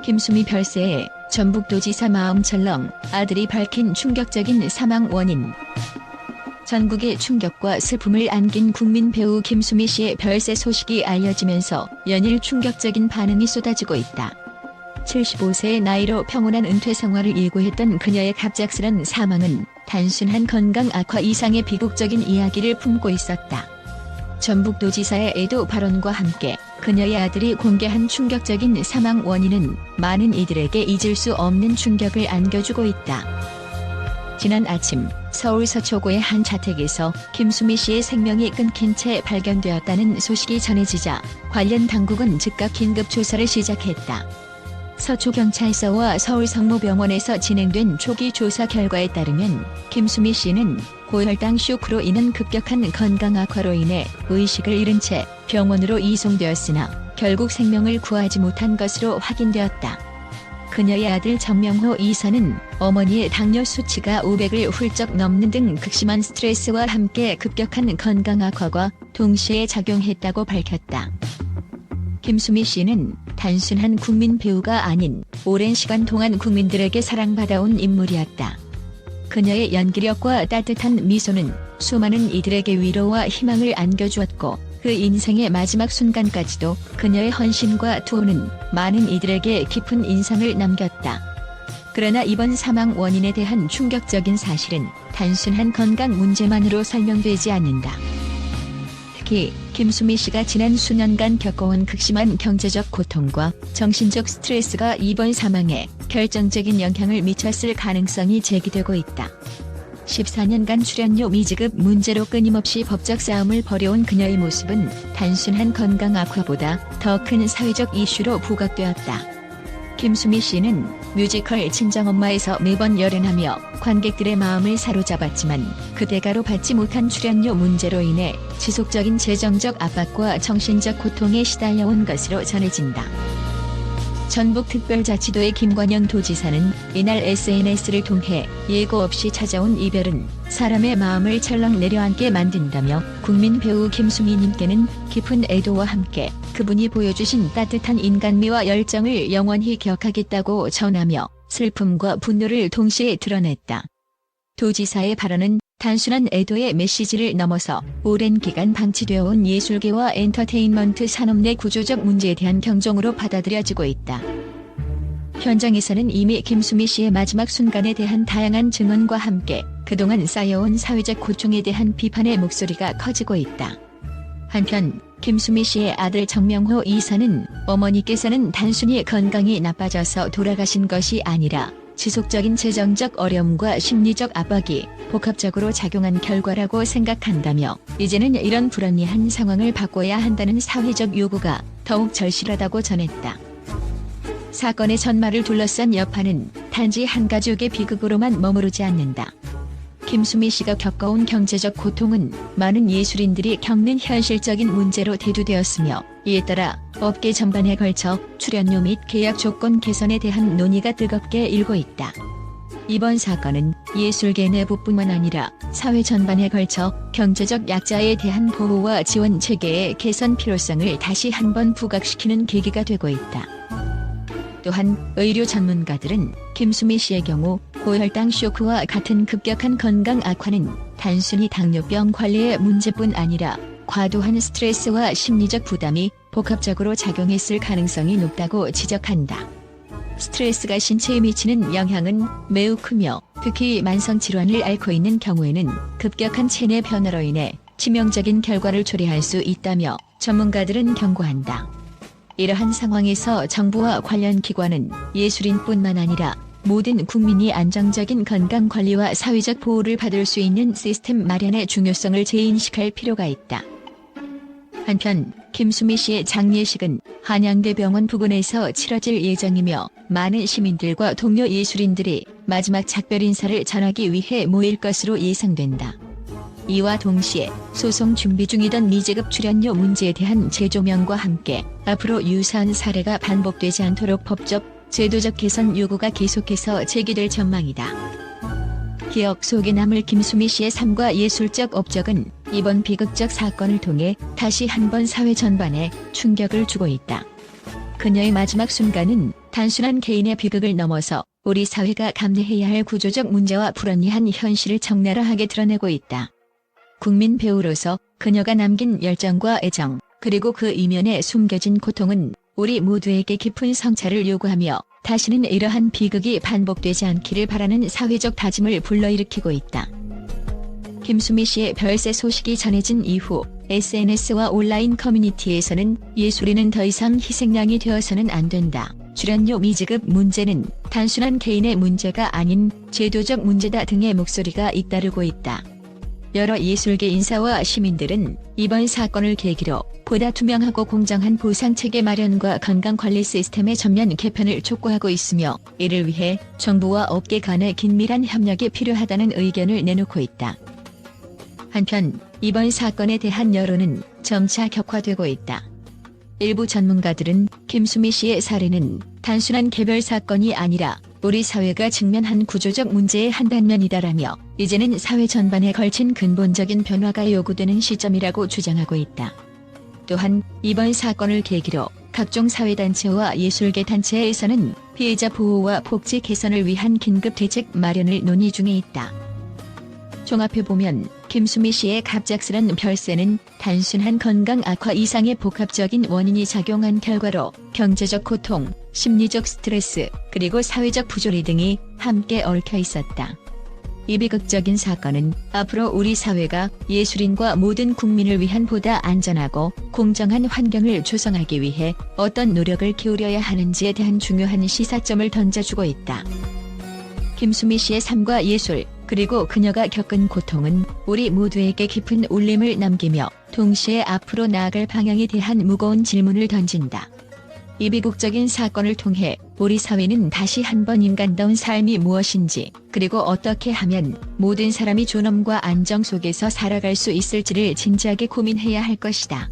김수미 별세의 전북도지사 마음철렁 아들이 밝힌 충격적인 사망 원인. 전국에 충격과 슬픔을 안긴 국민 배우 김수미 씨의 별세 소식이 알려지면서 연일 충격적인 반응이 쏟아지고 있다. 75세의 나이로 평온한 은퇴 생활을 예고했던 그녀의 갑작스런 사망은 단순한 건강 악화 이상의 비극적인 이야기를 품고 있었다. 전북도지사의 애도 발언과 함께 그녀의 아들이 공개한 충격적인 사망 원인은 많은 이들에게 잊을 수 없는 충격을 안겨주고 있다. 지난 아침 서울 서초구의 한 자택에서 김수미 씨의 생명이 끊긴 채 발견되었다는 소식이 전해지자 관련 당국은 즉각 긴급 조사를 시작했다. 서초경찰서와 서울성모병원에서 진행된 초기 조사 결과에 따르면 김수미 씨는 고혈당 쇼크로 인한 급격한 건강 악화로 인해 의식을 잃은 채 병원으로 이송되었으나 결국 생명을 구하지 못한 것으로 확인되었다. 그녀의 아들 정명호 이사는 어머니의 당뇨 수치가 500을 훌쩍 넘는 등 극심한 스트레스와 함께 급격한 건강 악화가 동시에 작용했다고 밝혔다. 김수미 씨는 단순한 국민 배우가 아닌 오랜 시간 동안 국민들에게 사랑받아온 인물이었다. 그녀의 연기력과 따뜻한 미소는 수많은 이들에게 위로와 희망을 안겨주었고 그 인생의 마지막 순간까지도 그녀의 헌신과 투혼은 많은 이들에게 깊은 인상을 남겼다. 그러나 이번 사망 원인에 대한 충격적인 사실은 단순한 건강 문제만으로 설명되지 않는다. 특히 김수미 씨가 지난 수년간 겪어온 극심한 경제적 고통과 정신적 스트레스가 이번 사망에 결정적인 영향을 미쳤을 가능성이 제기되고 있다. 14년간 출연료 미지급 문제로 끊임없이 법적 싸움을 벌여온 그녀의 모습은 단순한 건강 악화보다 더 큰 사회적 이슈로 부각되었다. 김수미 씨는 뮤지컬 친정엄마에서 매번 열연하며 관객들의 마음을 사로잡았지만 그 대가로 받지 못한 출연료 문제로 인해 지속적인 재정적 압박과 정신적 고통에 시달려온 것으로 전해진다. 전북특별자치도의 김관영 도지사는 이날 SNS를 통해 예고 없이 찾아온 이별은 사람의 마음을 철렁 내려앉게 만든다며 국민 배우 김수미님께는 깊은 애도와 함께 그분이 보여주신 따뜻한 인간미와 열정을 영원히 기억하겠다고 전하며 슬픔과 분노를 동시에 드러냈다. 도지사의 발언은 단순한 애도의 메시지를 넘어서 오랜 기간 방치되어 온 예술계와 엔터테인먼트 산업 내 구조적 문제에 대한 경종으로 받아들여지고 있다. 현장에서는 이미 김수미 씨의 마지막 순간에 대한 다양한 증언과 함께 그동안 쌓여온 사회적 고충에 대한 비판의 목소리가 커지고 있다. 한편 김수미 씨의 아들 정명호 이사는 어머니께서는 단순히 건강이 나빠져서 돌아가신 것이 아니라 지속적인 재정적 어려움과 심리적 압박이 복합적으로 작용한 결과라고 생각한다며 이제는 이런 불합리한 상황을 바꿔야 한다는 사회적 요구가 더욱 절실하다고 전했다. 사건의 전말을 둘러싼 여파는 단지 한 가족의 비극으로만 머무르지 않는다. 김수미 씨가 겪어온 경제적 고통은 많은 예술인들이 겪는 현실적인 문제로 대두되었으며 이에 따라 업계 전반에 걸쳐 출연료 및 계약 조건 개선에 대한 논의가 뜨겁게 일고 있다. 이번 사건은 예술계 내부뿐만 아니라 사회 전반에 걸쳐 경제적 약자에 대한 보호와 지원 체계의 개선 필요성을 다시 한번 부각시키는 계기가 되고 있다. 또한 의료 전문가들은 김수미 씨의 경우 고혈당 쇼크와 같은 급격한 건강 악화는 단순히 당뇨병 관리의 문제뿐 아니라 과도한 스트레스와 심리적 부담이 복합적으로 작용했을 가능성이 높다고 지적한다. 스트레스가 신체에 미치는 영향은 매우 크며 특히 만성질환을 앓고 있는 경우에는 급격한 체내 변화로 인해 치명적인 결과를 초래할 수 있다며 전문가들은 경고한다. 이러한 상황에서 정부와 관련 기관은 예술인뿐만 아니라 모든 국민이 안정적인 건강관리와 사회적 보호를 받을 수 있는 시스템 마련의 중요성을 재인식할 필요가 있다. 한편 김수미 씨의 장례식은 한양대병원 부근에서 치러질 예정이며 많은 시민들과 동료 예술인들이 마지막 작별 인사를 전하기 위해 모일 것으로 예상된다. 이와 동시에 소송 준비 중이던 미지급 출연료 문제에 대한 재조명과 함께 앞으로 유사한 사례가 반복되지 않도록 법적, 제도적 개선 요구가 계속해서 제기될 전망이다. 기억 속에 남을 김수미 씨의 삶과 예술적 업적은 이번 비극적 사건을 통해 다시 한번 사회 전반에 충격을 주고 있다. 그녀의 마지막 순간은 단순한 개인의 비극을 넘어서 우리 사회가 감내해야 할 구조적 문제와 불합리한 현실을 적나라하게 드러내고 있다. 국민 배우로서 그녀가 남긴 열정과 애정, 그리고 그 이면에 숨겨진 고통은 우리 모두에게 깊은 성찰을 요구하며 다시는 이러한 비극이 반복되지 않기를 바라는 사회적 다짐을 불러일으키고 있다. 김수미 씨의 별세 소식이 전해진 이후 SNS와 온라인 커뮤니티에서는 예술인은 더 이상 희생양이 되어서는 안 된다. 출연료 미지급 문제는 단순한 개인의 문제가 아닌 제도적 문제다 등의 목소리가 잇따르고 있다. 여러 예술계 인사와 시민들은 이번 사건을 계기로 보다 투명하고 공정한 보상체계 마련과 건강관리 시스템의 전면 개편을 촉구하고 있으며 이를 위해 정부와 업계 간의 긴밀한 협력이 필요하다는 의견을 내놓고 있다. 한편 이번 사건에 대한 여론은 점차 격화되고 있다. 일부 전문가들은 김수미 씨의 사례는 단순한 개별 사건이 아니라 우리 사회가 직면한 구조적 문제의 한 단면이다라며 이제는 사회 전반에 걸친 근본적인 변화가 요구되는 시점이라고 주장하고 있다. 또한 이번 사건을 계기로 각종 사회단체와 예술계 단체에서는 피해자 보호와 복지 개선을 위한 긴급 대책 마련을 논의 중에 있다. 종합해보면 김수미 씨의 갑작스런 별세는 단순한 건강 악화 이상의 복합적인 원인이 작용한 결과로 경제적 고통, 심리적 스트레스, 그리고 사회적 부조리 등이 함께 얽혀 있었다. 이 비극적인 사건은 앞으로 우리 사회가 예술인과 모든 국민을 위한 보다 안전하고 공정한 환경을 조성하기 위해 어떤 노력을 기울여야 하는지에 대한 중요한 시사점을 던져주고 있다. 김수미 씨의 삶과 예술, 그리고 그녀가 겪은 고통은 우리 모두에게 깊은 울림을 남기며 동시에 앞으로 나아갈 방향에 대한 무거운 질문을 던진다. 이 비극적인 사건을 통해 우리 사회는 다시 한번 인간다운 삶이 무엇인지, 그리고 어떻게 하면 모든 사람이 존엄과 안정 속에서 살아갈 수 있을지를 진지하게 고민해야 할 것이다.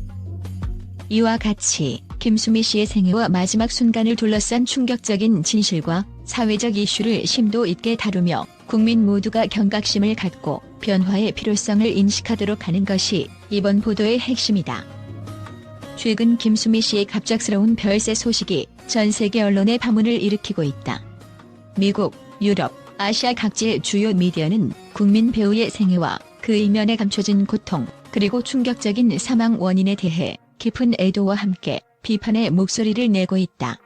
이와 같이 김수미 씨의 생애와 마지막 순간을 둘러싼 충격적인 진실과 사회적 이슈를 심도 있게 다루며 국민 모두가 경각심을 갖고 변화의 필요성을 인식하도록 하는 것이 이번 보도의 핵심이다. 최근 김수미 씨의 갑작스러운 별세 소식이 전 세계 언론의 파문을 일으키고 있다. 미국, 유럽, 아시아 각지의 주요 미디어는 국민 배우의 생애와 그 이면에 감춰진 고통, 그리고 충격적인 사망 원인에 대해 깊은 애도와 함께 비판의 목소리를 내고 있다.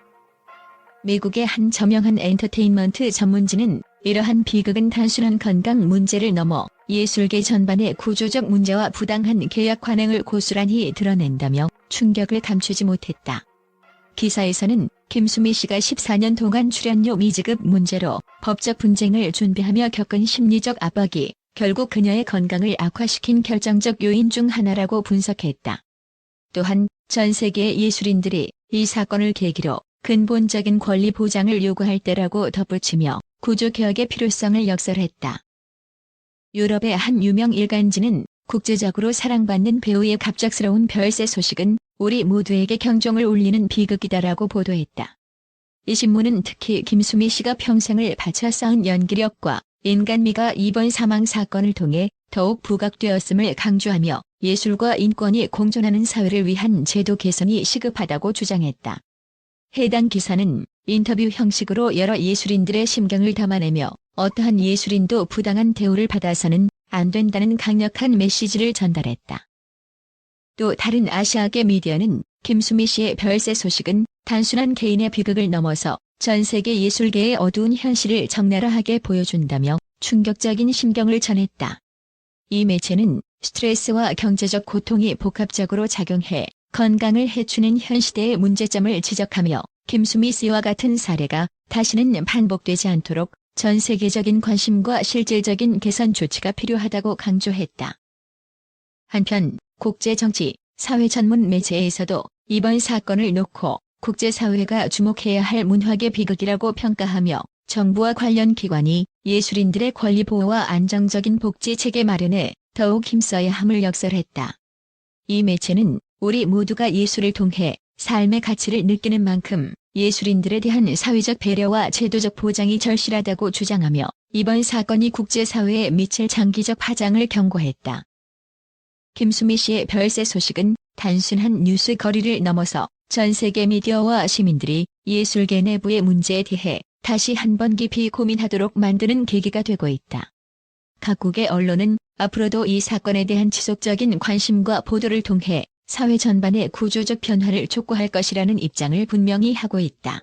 미국의 한 저명한 엔터테인먼트 전문지는 이러한 비극은 단순한 건강 문제를 넘어 예술계 전반의 구조적 문제와 부당한 계약 관행을 고스란히 드러낸다며 충격을 감추지 못했다. 기사에서는 김수미 씨가 14년 동안 출연료 미지급 문제로 법적 분쟁을 준비하며 겪은 심리적 압박이 결국 그녀의 건강을 악화시킨 결정적 요인 중 하나라고 분석했다. 또한 전 세계의 예술인들이 이 사건을 계기로 근본적인 권리 보장을 요구할 때라고 덧붙이며 구조개혁의 필요성을 역설했다. 유럽의 한 유명 일간지는 국제적으로 사랑받는 배우의 갑작스러운 별세 소식은 우리 모두에게 경종을 울리는 비극이다라고 보도했다. 이 신문은 특히 김수미 씨가 평생을 바쳐 쌓은 연기력과 인간미가 이번 사망 사건을 통해 더욱 부각되었음을 강조하며 예술과 인권이 공존하는 사회를 위한 제도 개선이 시급하다고 주장했다. 해당 기사는 인터뷰 형식으로 여러 예술인들의 심경을 담아내며 어떠한 예술인도 부당한 대우를 받아서는 안 된다는 강력한 메시지를 전달했다. 또 다른 아시아계 미디어는 김수미 씨의 별세 소식은 단순한 개인의 비극을 넘어서 전 세계 예술계의 어두운 현실을 적나라하게 보여준다며 충격적인 심경을 전했다. 이 매체는 스트레스와 경제적 고통이 복합적으로 작용해 건강을 해치는 현 시대의 문제점을 지적하며 김수미 씨와 같은 사례가 다시는 반복되지 않도록 전 세계적인 관심과 실질적인 개선 조치가 필요하다고 강조했다. 한편 국제정치, 사회 전문 매체에서도 이번 사건을 놓고 국제사회가 주목해야 할 문화계 비극이라고 평가하며 정부와 관련 기관이 예술인들의 권리 보호와 안정적인 복지 체계 마련에 더욱 힘써야 함을 역설했다. 이 매체는 우리 모두가 예술을 통해 삶의 가치를 느끼는 만큼 예술인들에 대한 사회적 배려와 제도적 보장이 절실하다고 주장하며 이번 사건이 국제사회에 미칠 장기적 파장을 경고했다. 김수미 씨의 별세 소식은 단순한 뉴스 거리를 넘어서 전 세계 미디어와 시민들이 예술계 내부의 문제에 대해 다시 한번 깊이 고민하도록 만드는 계기가 되고 있다. 각국의 언론은 앞으로도 이 사건에 대한 지속적인 관심과 보도를 통해 사회 전반의 구조적 변화를 촉구할 것이라는 입장을 분명히 하고 있다.